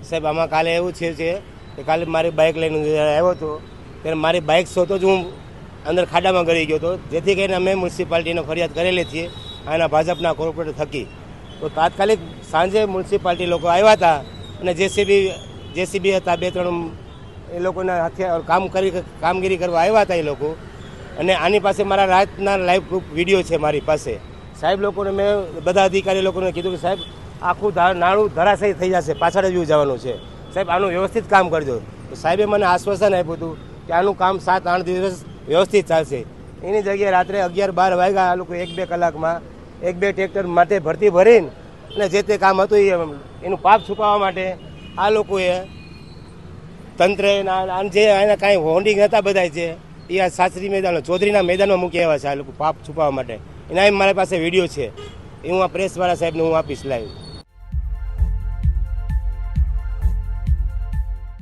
સાહેબ આમાં કાલે એવું છે કે કાલે મારી બાઇક લઈને આવ્યો હતો ત્યારે મારી બાઇક શોધો જ હું અંદર ખાડામાં ગળી ગયો હતો, જેથી કરીને અમે મ્યુનિસિપાલિટીનો ફરિયાદ કરેલી છીએ આના ભાજપના કોર્પોરેટર થકી. તો તાત્કાલિક સાંજે મ્યુનિસિપાલિટી લોકો આવ્યા હતા અને જેસીબી હતા, 2-3 એ લોકોના કામગીરી કરવા આવ્યા હતા એ લોકો. અને આની પાસે મારા રાતના લાઈવ પ્રૂફ વિડીયો છે મારી પાસે. સાહેબ લોકોને મેં બધા અધિકારી લોકોને કીધું કે સાહેબ આખું નાળું ધરાશયી થઈ જશે, પાછળ જ જવાનું છે, સાહેબ આનું વ્યવસ્થિત કામ કરજો. તો સાહેબે મને આશ્વાસન આપ્યું હતું કે આનું કામ 7-8 દિવસ વ્યવસ્થિત ચાલશે. એની જગ્યાએ રાત્રે 11-12 વાગ્યા આ લોકો 1-2 કલાકમાં 1-2 ટ્રેક્ટર માટે ભરતી ભરીને અને જે તે કામ હતું એનું પાપ છુપાવવા માટે આ લોકોએ તંત્રે જે એના કાંઈ હોર્ડિંગ હતા બધા છે એ આ સાસરી મેદાનો ચૌધરીના મેદાનમાં મૂકી આવ્યા છે આ લોકો પાપ છુપાવવા માટે. એના મારી પાસે વિડીયો છે, એ હું આ પ્રેસવાળા સાહેબને હું આપીશ લાઈવ.